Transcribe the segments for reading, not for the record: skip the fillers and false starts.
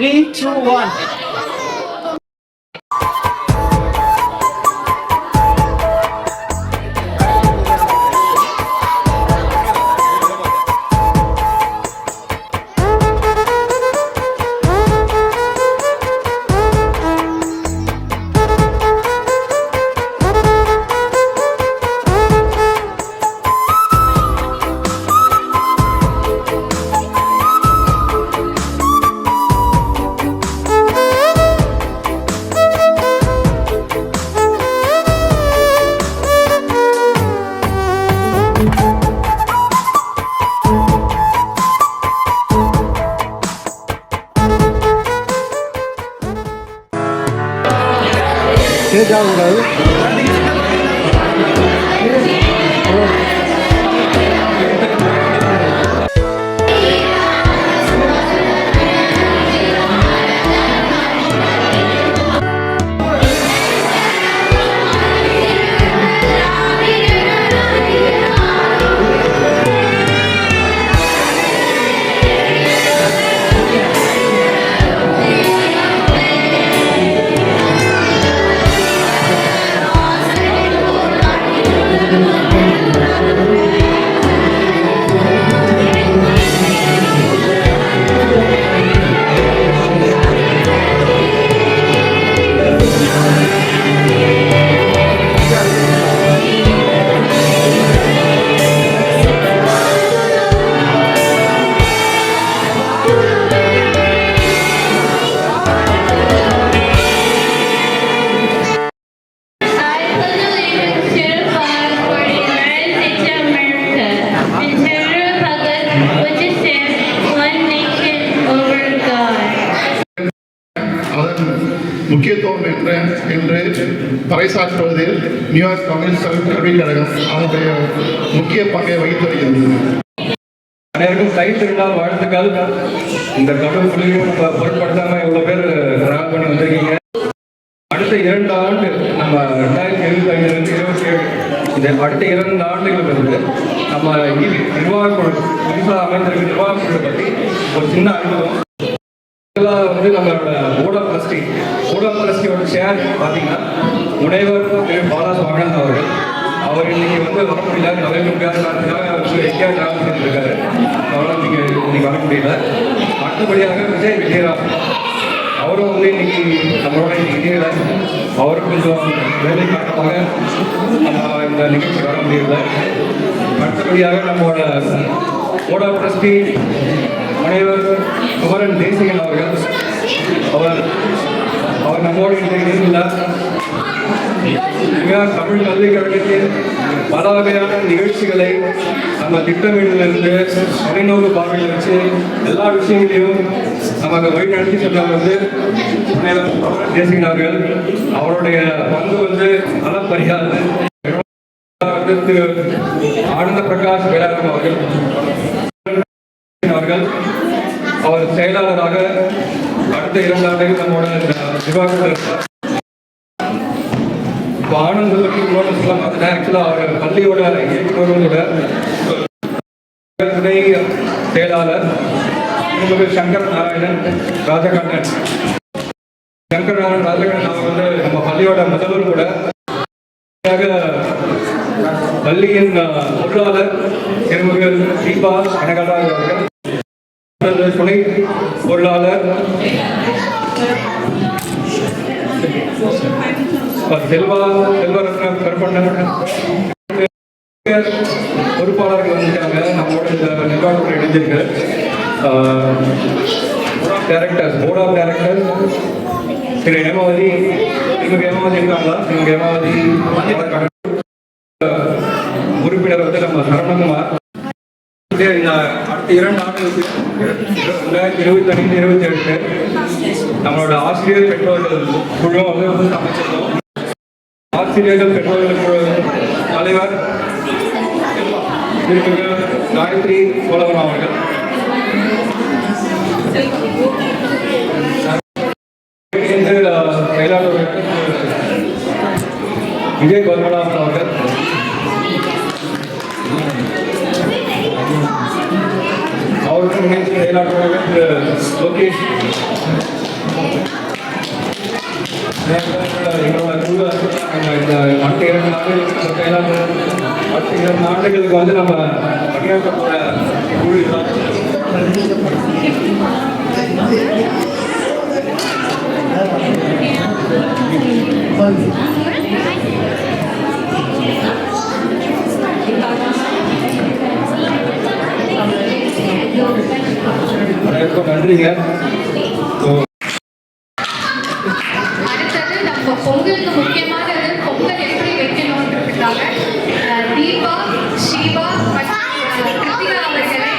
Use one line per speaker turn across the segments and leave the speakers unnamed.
3, 2, 1.
கேட்காமல்
முக்கியத்துவம் என்று பறைசாற்றுவதில் நியூயார்க் தமிழ் கல்விக் கழகம் அதனுடைய முக்கிய பங்கை வகித்து வருகிறது.
அனைவருக்கும் தை திருநாள் வாழ்த்துக்கள். இந்த கடும் குளிரையும் பொருட்படுத்தாம இவ்வளவு பேர் டிராவல் பண்ணி வந்திருக்கீங்க. அடுத்த 2 ஆண்டு நம்ம 2025 27 இந்த அடுத்த 2 ஆண்டுகள் வந்து நம்ம நிர்வாகக்குழு புதுசாக அமைந்திருக்க நிர்வாகக்குழு பற்றி ஒரு சின்ன அனுபவம். வந்து நம்மளோட போர்ட் ஆஃப் ட்ரஸ்டியோட சேர் பார்த்தீங்கன்னா முனைவர் திரு பாலா சுவாமிநாதன் அவர்கள். அவர் இன்னைக்கு வந்து வர முடியல, எங்கேயா டிராவல் பண்ணிட்டு இருக்காரு, அவரால் இன்னைக்கு வர முடியல. அடுத்தபடியாக விஜயராம் அவரும் வந்து இன்னைக்கு நம்மளோட இணையில அவரும் கொஞ்சம் வேலை காரணமாக இந்த நிகழ்ச்சி வர முடியல. அடுத்தபடியாக நம்மளோட போர்ட் ஆஃப் ட்ரஸ்டி முனைவர் குமரன் தேசிகன் அவர்கள். அவர் நம்மோடு இருந்தார். தமிழ் கல்விக் கழகத்தில் பல வகையான நிகழ்ச்சிகளை நம்ம திட்டமிடலிருந்து தொலைநோக்கு பார்வையில் வச்சு எல்லா விஷயங்களையும் நமக்கு வழிநடத்தி சென்றவர் வந்து தேசிகன் அவர்கள். அவருடைய பங்கு வந்து அளப்பரியாது. ஆனந்த பிரகாஷ் வேளாண் அவர்கள் அவர் செயலாளராக அடுத்த 2 ஆண்டுகள் நம்மளோட நிர்வாகத்தில் இருப்பார். இப்போ ஆனந்த் பற்றி சொல்ல பார்த்தீங்கன்னா ஆக்சுவலாக அவர் பள்ளியோட இயக்குநரோட துணை செயலாளர் சங்கர் நாராயணன் ராஜகண்ணன். சங்கர் நாராயணன் ராஜகண்ணன் அவர் வந்து நம்ம பள்ளியோட முதல்வர் கூட. பள்ளியின் பொருளாளர் திருமகள் தீபா கனகராஜ் அவர்கள். துணை பொருளாளர் செல்வரத்னம் கருப்பண்ணன். பொறுப்பாளர்கள் வந்துட்டாங்க நம்மளோட இந்த நிர்வாகத்தில் இணைஞ்சிருக்கு. போர்ட் ஆஃப் டைரக்டர் திரு ஹேமாவதி. இவங்க ஹேமாவதி இருக்காங்களா? இவங்க ஹேமாவதி உறுப்பினர் வந்து நம்ம சரவணகுமார். அடுத்த 2 ஆண்டுகளுக்கு 2025 27 நம்மளோட ஆசிரியர் பெற்றோர்கள் குழு வந்து அமைச்சிருந்தோம். ஆசிரியர்கள் பெற்றோர்கள் குழு தலைவர் காயத்ரி சோழவன் அவர்கள். செயலாளர் விஜய் பத்மநாபன் அவர்கள். அவர் மாவட்ட இணைந்து செயலாற்றுவார்கள் திரு லோகேஷ். எங்களோட குழு இந்த அடுத்த 2 ஆண்டுகளுக்கு செயலாளர் அடுத்த 2 ஆண்டுகளுக்கு வந்து நம்ம பணியாற்ற போற குழு அனைவருக்கும் நன்றிங்க.
அடுத்தது நம்ம பொங்கலுக்கு முக்கியமானது பொங்கல் எப்படி வைக்கணுன்றதுக்காக தீபா, ஷீபா மற்றும் கிருத்திகா அவர்களை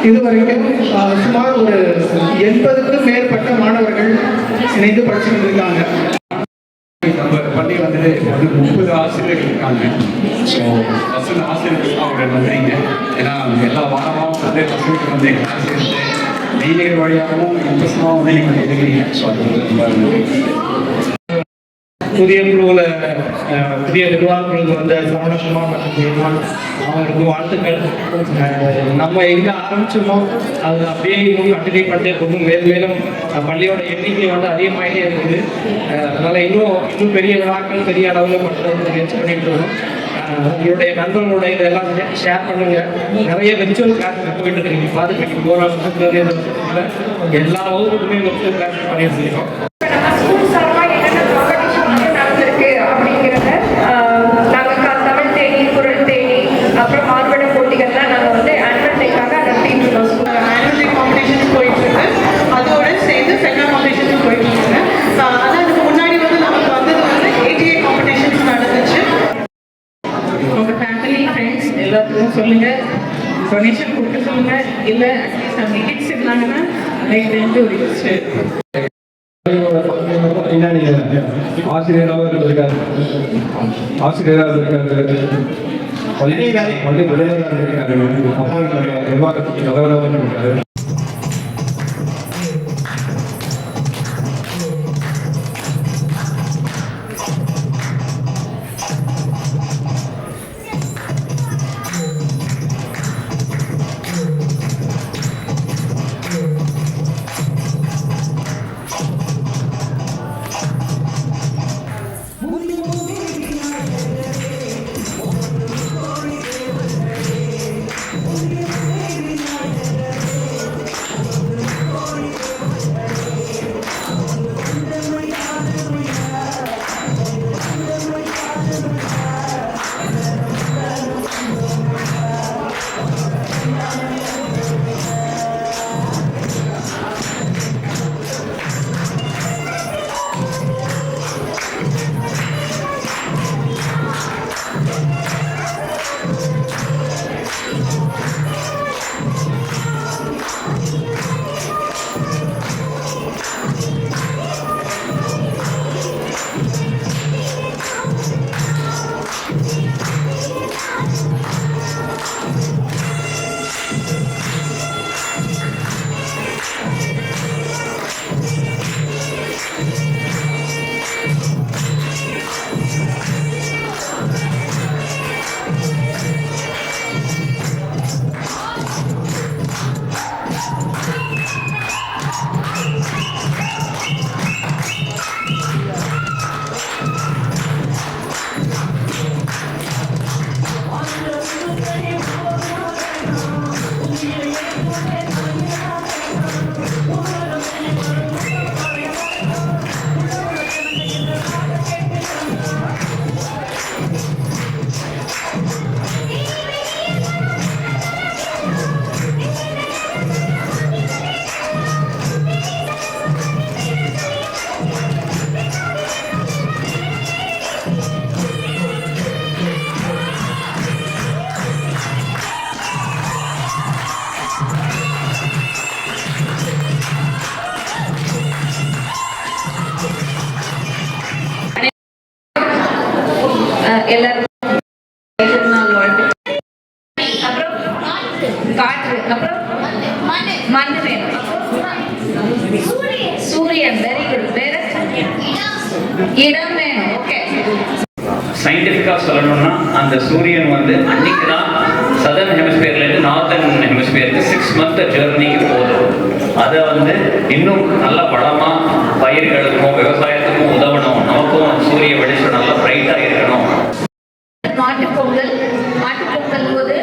இதுவரைக்கும் சுமார் ஒரு 80க்கும் மேற்பட்ட மாணவர்கள் இணைந்து படிச்சுட்டு இருக்காங்க.
நம்ம பள்ளி வந்துட்டு 30 ஆசிரியர்கள் இருக்காங்க. ஸோ பசங்க ஆசிரியர்கள் அவர்கள் வந்துறீங்க. ஏன்னா எல்லா வாரமும் வந்து பசங்களுக்கு வந்து கிளாஸ் எடுத்து மெயிலேர் வழியாகவும் இன்ட்ரெஸ்டாகவும் வந்து நீங்கள் எடுக்கிறீங்க. ஸோ அது ரொம்ப
புதிய குழுவில் புதிய நிர்வாக குழுக்கு வந்த சமணசுமா மற்றும் அவங்களுக்கு வாழ்த்துக்கள். நம்ம எங்கே ஆரம்பிச்சோமோ அது அப்படியே இன்னும் கண்டினியூ பண்ணிட்டே போகும். மேலும் மேலும் பள்ளியோட எண்ணிக்கை வந்து அதிகமாகிட்டே இருக்குது. அதனால் இன்னும் பெரிய விழாக்கள் பெரிய அளவில் பண்ணுறது முயற்சி பண்ணிட்டு இருக்கோம். உங்களுடைய நண்பர்களோட இதெல்லாம் ஷேர் பண்ணுங்க. நிறைய விர்ச்சுவல் கிளாஸ் போயிட்டு இருக்கீங்க. பார்த்துக்கிட்டு போகிற எல்லா வகுப்புக்குமே விர்ச்சுவல் கிளாஸ் பண்ணிட்டு இருக்கோம்.
அப்புறம் மார்பட போட்டிகள்லாம் நாங்கள் வந்து ஆனுவல் டேக்காக நடத்திட்டு இருக்கோம். ஆனுவல் டே காம்படிஷன்ஸ் போயிட்டு இருக்கு. அதோட சேர்ந்து செகண்ட் காம்படிஷன்ஸ் போயிட்டு இருக்கு. ஆனால் அதுக்கு முன்னாடி வந்து நமக்கு வந்தது வந்து ATA காம்படிஷன்ஸ் நடந்துச்சு.
உங்கள் ஃபேமிலி ஃப்ரெண்ட்ஸ் எல்லாத்துக்கும் சொல்லுங்கள், டொனேஷன் கொடுக்க சொல்லுங்கள். இல்லை அட்லீஸ்ட் அவங்க கிட்ஸ் இருந்தாங்கன்னா லைக் ஒரு
ஆசிரியராக இருக்காரு, பள்ளி விளையாடாக இருக்காரு, நிர்வாகத்துக்கு தலைவராக இருக்காரு.
எல்லாருக்கும் அப்புறம் காற்று, அப்புறம் மண் வேணும், சூரியன். Very good. வேற
இடம் வேணும். ஓகே,
சயின்டிஃபிக்காக சொல்லணும்னா அந்த சூரியன் வந்து அன்னைக்கு தான் சதர்ன் ஹெமிஸ்பியர்லேருந்து நார்த்தன் ஹெமிஸ்பியருக்கு 6 month ஜேர்னிக்கு போகுது. அதை வந்து இன்னும் நல்ல படமாக பயிர்களுக்கும் விவசாயத்துக்கும் உதவணும், நமக்கும் சூரிய வெளிச்சம் நல்லா பிரைட்டாக இருக்கணும்.
மாட்டுப்பொங்கல் போது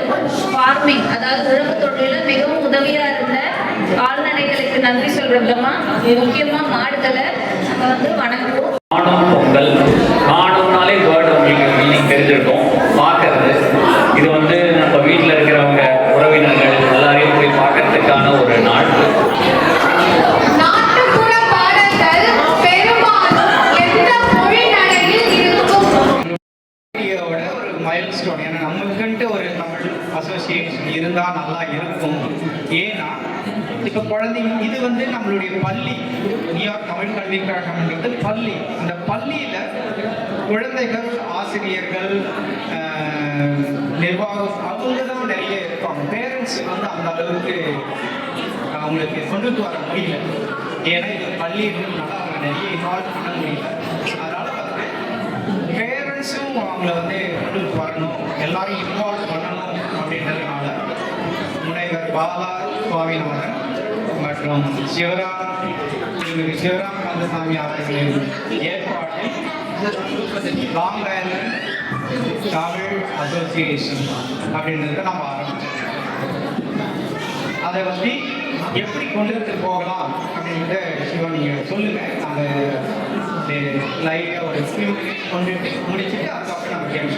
ஃபார்மிங், அதாவது உழவு தொழிலில் மிகவும் உதவியா இருந்த கால்நடைகளுக்கு நன்றி சொல்ற விதமா முக்கியமா மாடுகளை நம்ம வந்து வணங்குவோம்.
காணும் பொங்கல், காணும்னாலே வேர்டு உங்களுக்கு மீனிங் தெரிஞ்சிருக்கும், பார்க்கறது. இது வந்து நம்ம வீட்டில் இருக்கிறவங்க உறவினர்கள் எல்லாரையும் போய் பார்க்கறதுக்கான ஒரு நாள்.
நாட்டுப்புற பாடல்கள் பெரும்பாலும் எந்த மொழி நடையில் இருக்கும்?
ஒரு மைல் ஸ்டோன். ஏன்னா நம்மளுக்குன்ட்டு ஒரு தமிழ் அசோசியேஷன் இருந்தால் நல்லா இருக்கும். ஏன்னா இப்போ குழந்தைங்க இது வந்து நம்மளுடைய பள்ளி, நியூயார்க் தமிழ் கல்விக் கழகம்ன்றது பள்ளி. அந்த பள்ளியில் குழந்தைகள், ஆசிரியர்கள், நிர்வாகம் அவங்க தான் நிறைய இருப்பாங்க. பேரண்ட்ஸ் வந்து அந்த அளவுக்கு அவங்களுக்கு கொண்டுட்டு வர முடியல. ஏன்னா இது பள்ளின்றதுனால அவங்க நிறைய இன்வால்வ் பண்ண முடியல. அதனால் வந்து பேரண்ட்ஸும் அவங்கள வந்து கொண்டுட்டு வரணும், எல்லாரும் இன்வால்வ் பண்ணணும் அப்படின்றதுனால முனைவர் பாலா சுவாமிநாதன் மற்றும் சிவராம் கந்தசாமி அவர்களின் ஏற்பாட்டில் லாங் ஐலண்ட் தமிழ் அசோசியேஷன் அப்படின்றத நம்ம ஆரம்பிச்சோம். அதை வந்து எப்படி கொண்டு போகலாம் அப்படின்றத சிவா நீங்கள் சொல்லுங்கள். அந்த லைட்டாக ஒரு ஃபியூ மினிட்ஸ் கொண்டுட்டு முடிச்சுட்டு அதுக்கப்புறம் நம்ம கேட்க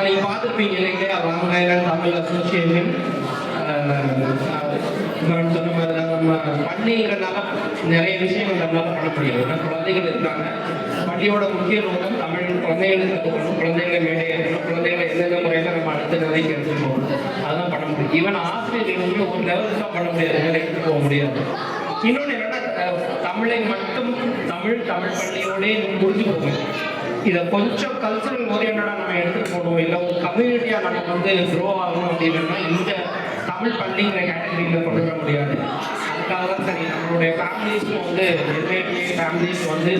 நீங்கள் பார்த்துருப்பீங்க இல்லைங்களா, லாங் ஐலண்ட் தமிழ் அசோசியேஷன் சொன்ன மாதிரி தான். நம்ம பள்ளிங்கிறதுனால நிறைய விஷயங்கள் நம்மளால் பண்ண முடியாது. ஏன்னா குழந்தைகள் இருக்காங்க. பள்ளியோட முக்கிய நோக்கம் தமிழ் குழந்தைகளுக்கு கற்றுக்கணும், குழந்தைகளை மேலே ஏற்றணும், குழந்தைகளை எந்தெந்த முறையில் நம்ம அடுத்த நிலைக்கு எடுத்துட்டு போகணும். அதுதான் பண்ண முடியும். ஈவன் ஆசிரியர்களுமே ஒரு லெவலுக்கு தான் பண்ண முடியாது, வேலைக்கு போக முடியாது. இன்னொன்று என்னென்னா, தமிழை மட்டும் தமிழ் பள்ளியோடே முடிஞ்சு போகும். இதை கொஞ்சம் கல்ச்சரல் ஓரியன்டாக நம்ம எடுத்துகிட்டு போகணும், இல்லை ஒரு கம்யூனிட்டியாக நம்ம வந்து க்ரோ ஆகணும் அப்படின்னா இந்த தமிழ் பள்ளிங்கிற கேட்டகரியில் கொண்டு வர முடியாது. அதுக்காக தான் சரி நம்மளுடைய ஃபேமிலிஸும் வந்து எல்ஏடிஏ ஃபேமிலிஸ் வந்து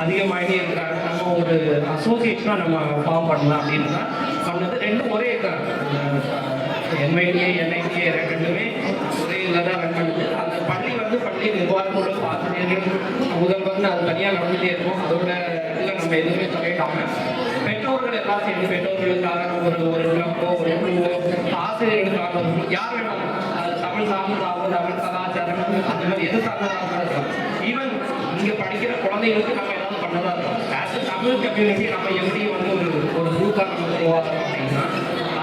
அதிகமாகிட்டே இருக்கிறாங்க. நம்ம ஒரு அசோசியேஷனாக நம்ம ஃபார்ம் பண்ணலாம் அப்படின்னு தான் சொன்னது. ரெண்டும் ஒரே என்ஐடிஏ என்ஐடிஏ ரெண்டுமே ஒரே இதில் தான் ரன் பண்ணுது. அந்த பள்ளி வந்து பள்ளி நிர்வாகத்தோட ஆசிரியர்கள் முதல்வர்னு அது தனியாக நடந்துகிட்டே இருக்கும். அதோட இதில் நம்ம எதுவுமே சொல்லிட்டாமல் பெற்றோர்கள் எல்லாம் சேர்ந்து பெற்றோர்களுக்காக ஒரு கிளப்போ ஒரு குழுவோ ஆசிரியர்களுக்காக யார் வேணாலும் தமிழ் சார்ந்ததாக தமிழ் கலாச்சாரம் அந்த மாதிரி எது சார்ந்ததாக இருக்கலாம். ஈவன் இங்கே படிக்கிற குழந்தைகளுக்கு நம்ம ஏதாவது பண்ணதாக இருக்கோம். ஆஸ் அ தமிழ் கம்யூனிட்டி நம்ம எப்படி வந்து ஒரு குரூப்பாக நம்ம உருவாக்குறோம் அப்படின்னா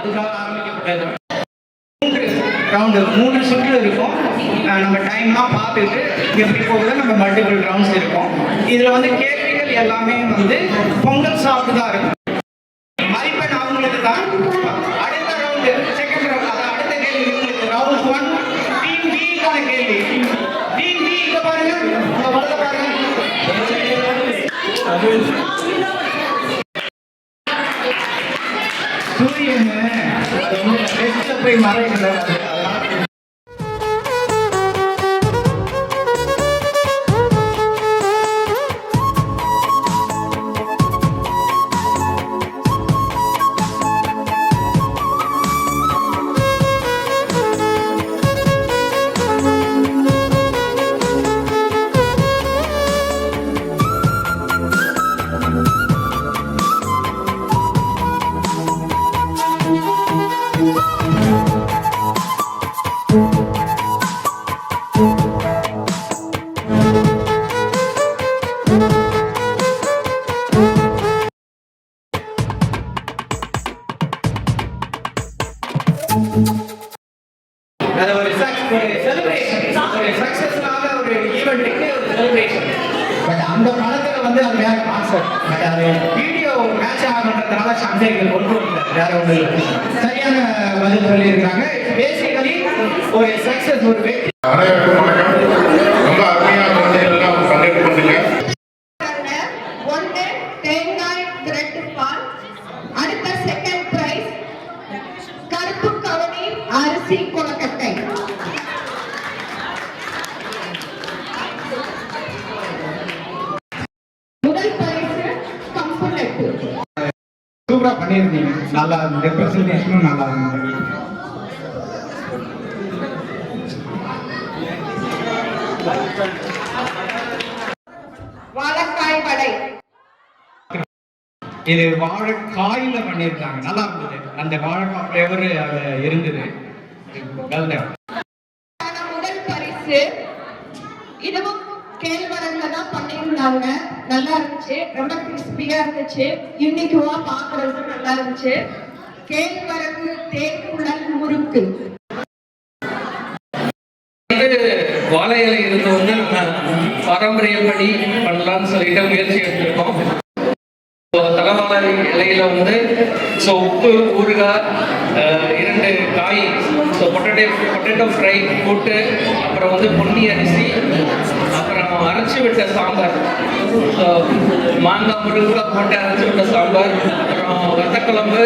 அதுக்காக ஆரம்பிக்கப்பட்டது. 3 சுற்று இருக்கும். நம்ம டைம்லாம் பார்த்துட்டு எப்படி போகுது, நம்ம மல்டிபிள் ரவுண்ட்ஸ் இருக்கும். இதில் வந்து கேள்விகள் எல்லாமே வந்து பொங்கல் சாப்பிட்டு தான் இருக்கும். மதிப்பெண் அவங்களுக்கு தான். அடுத்த ரவுண்டு செகண்ட் ரவுண்ட், அதான் அடுத்த கேள்வி உங்களுக்கு ரவுண்ட் 1 டீம் பிக்கான கேள்வி. டீம் பி இங்க பாருங்க, உங்க வலது பாருங்க. சூரியன் போய் மறைக்கல. அந்த படத்துல வந்து அது வேற கான்செப்ட். வீடியோ மேட்ச் ஆகணுன்றதுனால சந்தேகங்கள் கொண்டு வந்தார். வேற ஒன்று சரியான பதில் சொல்லியிருக்காங்க. பேசிக்கலி ஒரு சக்சஸ் ஒரு வெற்றி.
அனைவருக்கும் வணக்கம். ரொம்ப அருமையாக குழந்தைகள் பங்கேற்று கொண்டீங்க.
ஒன்று தேங்காய் திரட்டு பால். அடுத்த செகண்ட் பிரைஸ் கருப்பு கவனி அரிசி கொலக்கட்டை.
சூப்பரா பண்ணியிருந்தீங்க. நல்லா இருந்தது, பிரசன்டேஷனும் நல்லா இருந்தது.
வாழைக்காய் வடை.
இது வாழைக்காயில பண்ணியிருந்தாங்க, நல்லா இருந்தது. அந்த வாழைக்காய் ஃப்ளேவர் இருந்தது.
முதல் பரிசு இதுவும் கேழ்வரகுல தான் பண்ணியிருந்தாங்க. நல்லா இருந்துச்சு, ரொம்ப கிறிஸ்பியா இருந்துச்சு, யூனிக்குவா பாக்குறதுக்கு நல்லா இருந்துச்சு. கேழ்வரகு தேக்குழல் முறுக்கு.
வாழை இலை இருந்து வந்து நம்ம பாரம்பரியப்படி பண்ணலாம்னு சொல்லிட்டு முயற்சி எடுத்திருக்கோம். தலைவாழை இலையில வந்து உப்பு, ஊறுகாய், 2 காய், பொட்டேட்டோ ஃப்ரை போட்டு, அப்புறம் வந்து பொன்னி அரிசி, அப்புறம் அரைச்சி விட்ட சாம்பார், மாங்காய் முருங்கைக்காய் போட்டு அரைச்சி விட்ட சாம்பார், அப்புறம் வத்தக்குழம்பு,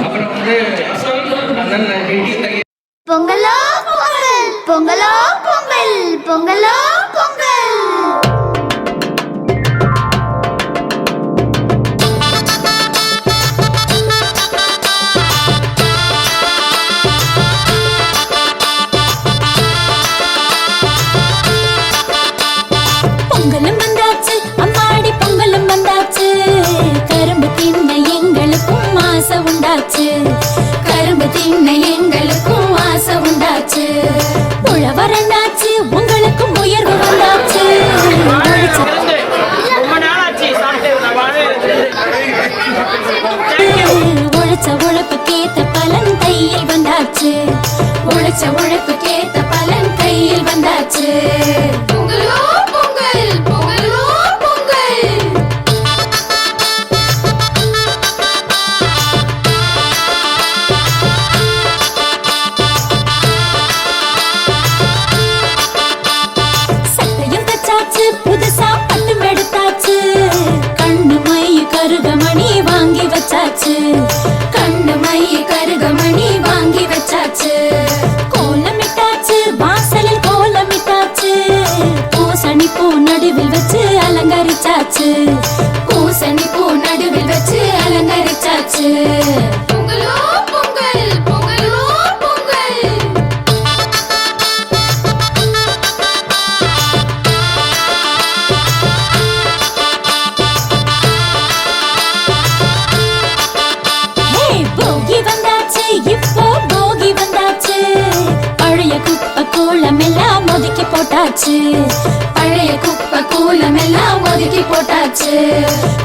அப்புறம் வந்து ரசம், இட்லி தயிர்.
பொங்கலோ பொங்கல், பொங்கலோ பொங்கல், பொங்கலோ பொங்கல். பொங்கலும் வந்தாச்சு, அம்மாடி பொங்கலும் வந்தாச்சு. கரும்பு தின்ன எங்களுக்கும் ஆசை உண்டாச்சு, கரும்பு தின்ன எங்களுக்கும் ஆசை உண்டாச்சு. உழவர் என்னாச்சு, உங்களுக்கும் உயர்வு வந்தாச்சு. உழைச்ச உழைப்புக்கேத்த பலன் கையில் வந்தாச்சு, உழைச்ச உழைப்புக்கேத்த பலன் கையில் வந்தாச்சு. பொங்கலோ பொங்கல், பொங்கலோ பொங்கல். சட்டையும் தச்சாச்சு, புதுசா பட்டும் எடுத்தாச்சு. கண்ணு மை கருகமணி வாங்கி வச்சாச்சு, கண்ணு மை கருகமணி வாங்கி வச்சாச்சு. கோலமிட்டாச்சு, வாசலில் கோலமிட்டாச்சு. பூசணி பூ நடுவில் வச்சு அலங்கரிச்சாச்சு, பூசணி பூ நடுவில் வச்சு அலங்கரிச்சாச்சு. பொங்கலோ பொங்கல், பொங்கலோ பொங்கல். போகி வந்தாச்சு, இப்போ போகி வந்தாச்சு. பழைய குப்பை கூலம் எல்லாம் ஒதுக்கி போட்டாச்சு, பழைய குப்பை கூலம் எல்லாம் ஒதுக்கி போட்டாச்சு.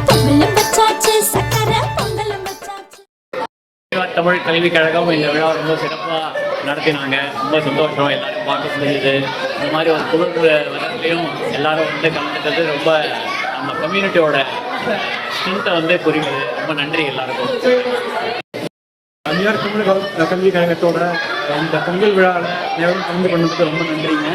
பொங்கலும் வச்சாச்சு, சக்கரை பொங்கலும் வச்சாச்சு.
தமிழ் கல்விக் கழகம் இந்த விழா ரொம்ப சிறப்பாக நடத்தினாங்க. ரொம்ப சந்தோஷம், எல்லாரும் பார்க்க முடியுது. இந்த மாதிரி ஒரு குழு வரத்துலையும் எல்லாரும் வந்து கலந்துக்கிறது ரொம்ப நம்ம கம்யூனிட்டியோட ஸ்ட்ரென்த்தை வந்து புரியுது. ரொம்ப நன்றி எல்லாருக்கும்.
தனியார் தமிழ் கல்வி கழகத்தோட இந்த பொங்கல் விழாவில் நேரம் கலந்து கொண்டதுக்கு ரொம்ப நன்றிங்க.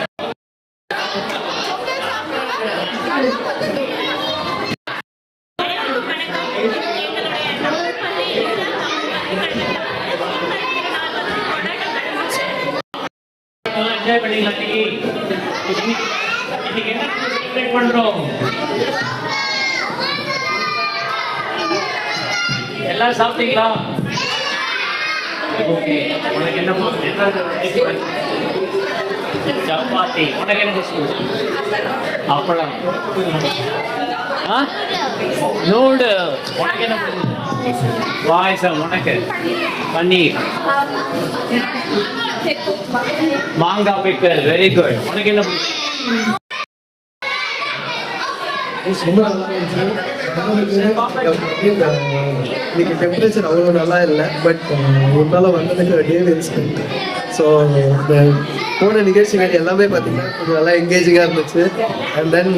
என்ஜாய் பண்ணிக்கலாம். இன்னைக்கு என்ன செலிப்ரேட் பண்றோம்? எல்லாரும் சாப்பிட்டீங்களா? ஓகே, உனக்கு என்ன சப்பாத்தி, உனக்கு என்ன அப்பளம், நூடுல்ஸ், உனக்கு என்ன பாயசம், உனக்கு பன்னீர், மாங்காய் பிக்கல், வெரி குட். உனக்கு என்ன
இன்னைக்கு டெம்பரேச்சர் அவ்வளோ நல்லா இல்லை, பட் உன்னால வந்ததுக்கு டே வேஸ்ட். ஸோ போன நிகழ்ச்சிகள் எல்லாமே பார்த்தீங்கன்னா கொஞ்சம் நல்லா என்கேஜிங்காக இருந்துச்சு. அண்ட் தென்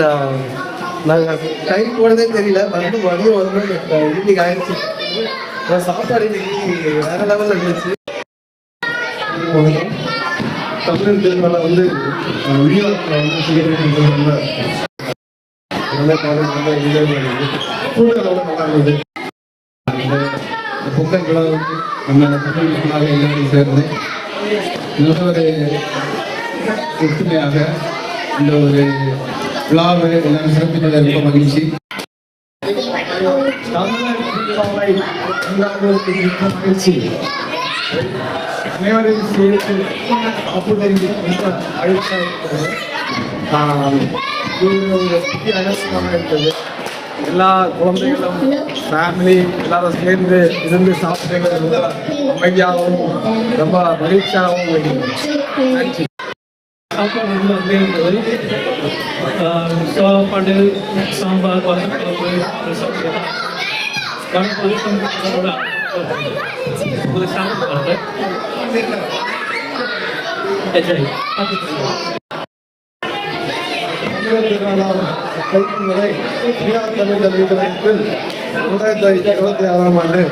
நாங்கள் டைம் போனதே தெரியல, வந்து மதியம் வந்து ஈவினிங் ஆயிடுச்சு. சாப்பாடு இன்னைக்கு வேற லெவலில் இருந்துச்சு. தமிழ் திருமண வந்து விழிவாக்கில் வந்து செலிப்ரேட் பண்ணுறது நல்ல காலேஜ் நல்லா என்ஜாய் பண்ணுது. சூழ்நிலை நல்லா இருந்தது. இந்த பொங்கல் விழா வந்து நம்ம தமிழ் மக்களாக எல்லாரும் சேர்ந்து நல்ல ஒரு ஒற்றுமையாக இந்த ஒரு விழாவை எல்லாரும் சிறப்பித்தது ரொம்ப மகிழ்ச்சி.
மகிழ்ச்சி அனைவரையும் சேர்த்து சாப்பிடுவது ரொம்ப மகிழ்ச்சியாக இருக்கிறது. இது ஒரு முக்கிய அனுபவமாக இருந்தது. எல்லா குழந்தைகளும் ஃபேமிலி எல்லாரும் சேர்ந்து இருந்து சாப்பிடுறது ரொம்ப அமைதியாகவும் ரொம்ப மகிழ்ச்சியாகவும் இருந்தது.
சாப்பாடு வந்து அப்படியே இருந்தது. சாப்பாடு சாம்பார் வதக்குழம்பு ஒரு சாப்பிட்டு
கல்விமுறை தனியார் தமிழ் கல்வித்தலைப்பில் 2026ஆம் ஆண்டு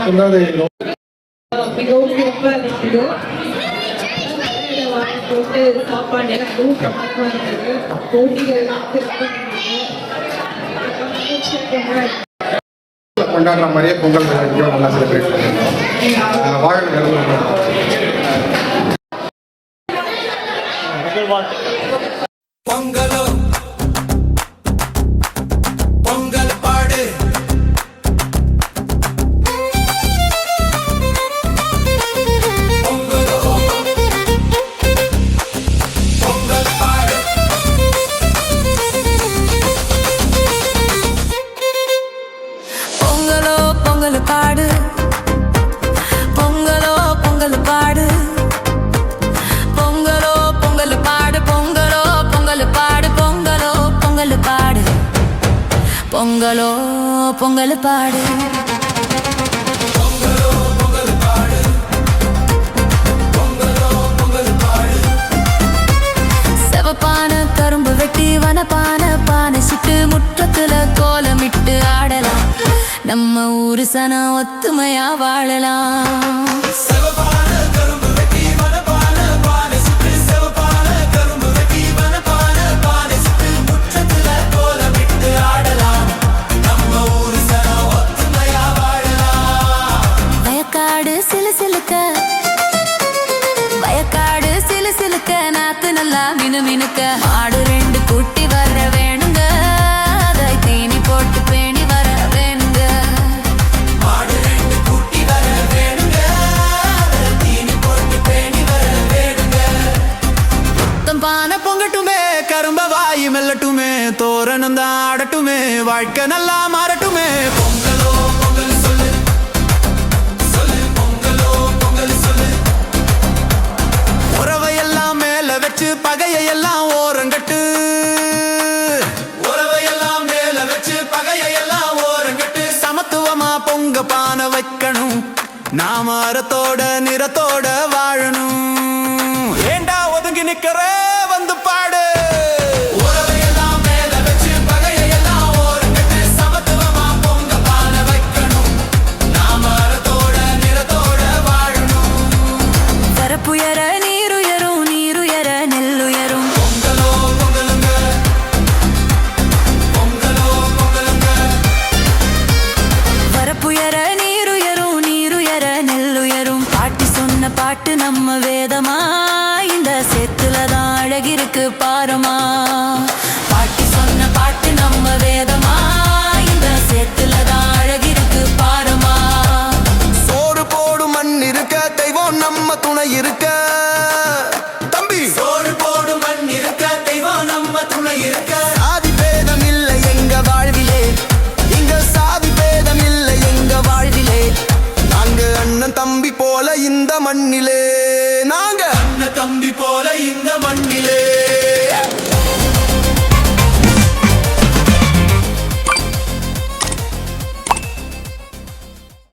கொண்டாடுகிறோம்.
மிகவும் சிறப்பாக இருக்குது. போட்டு சாப்பாடு எனக்கும் இருந்தது. போட்டிகள்
கொண்டாடுற மாதிரியே பொங்கல் இங்கேயும் நல்லா செலிப்ரேட் பண்ணுவோம்.
பொங்கலோ பொங்கல் பாடு பொங்கலோ பொங்கல் பாடு
பொங்கலோ பொங்கல் பாடு பொங்கலோ பொங்கல் பாடு பொங்கலோ பொங்கல் பாடு பொங்கலோ பொங்கல் பாடு பொங்கலோ பொங்கல் பாடு பொங்கலோ பொங்கல் பாடு செவப்பான கரும்பு வெட்டி வனப்பான பானை சுட்டு முற்றத்துல கோலமிட்டு ஆடலாம். நம்ம ஊரு சனம் ஒத்துமையா வாழலாம். வயக்காடு சிலு சிலுக்க வயக்காடு சிலு சிலுக்க நாத்து நல்லா மினு மினுக்க மாடு 2 குட்டி வர வேணுங்க. அதை தீனி போட்டு பேணி வர வேணுங்க. மாடு 2 குட்டி வர வேணுங்க. அதை தீனி போட்டு பேணி வர வேணுங்க.
பானை பொங்கட்டுமே கரும்ப வாயு மெல்லட்டுமே தோரணம் தான் ஆடட்டுமே வாழ்க்கை நல்லா மாறட்டுமே. பொங்கலோ பொங்கல் சொல்லு சொல்லு பொங்கலோ பொங்கல் சொல்லு. உறவையெல்லாம் மேல வச்சு பகையெல்லாம் ஓரங்கட்டு உறவையெல்லாம் மேல வச்சு பகையெல்லாம் ஓரங்கட்டு சமத்துவமா பொங்க பானை வைக்கணும். நாம அறத்தோட நிறத்தோட வாழணும். ஏண்டா ஒதுங்கி நிக்கிற வந்து பாடு. உறவையெல்லாம் மேல வச்சு பகையெல்லாம் ஓரங்கட்டு சமத்துவமா பொங்க பானை வைக்கணும். நாம அறத்தோட நிறத்தோட வாழணும்.
வரப்புயர நீருயரும் நீருயர நெல்லுயரும்.
பொங்கலோ பொங்கலுங்க பொங்கலோ பொங்கலுங்க.
வரப்புயர நீருயரும் நீருயர நெல்லுயரும். பாட்டி சொன்ன பாட்டு நம்ம வேதமா. இந்த சேத்துலதான் அழகிருக்கு பாரமா.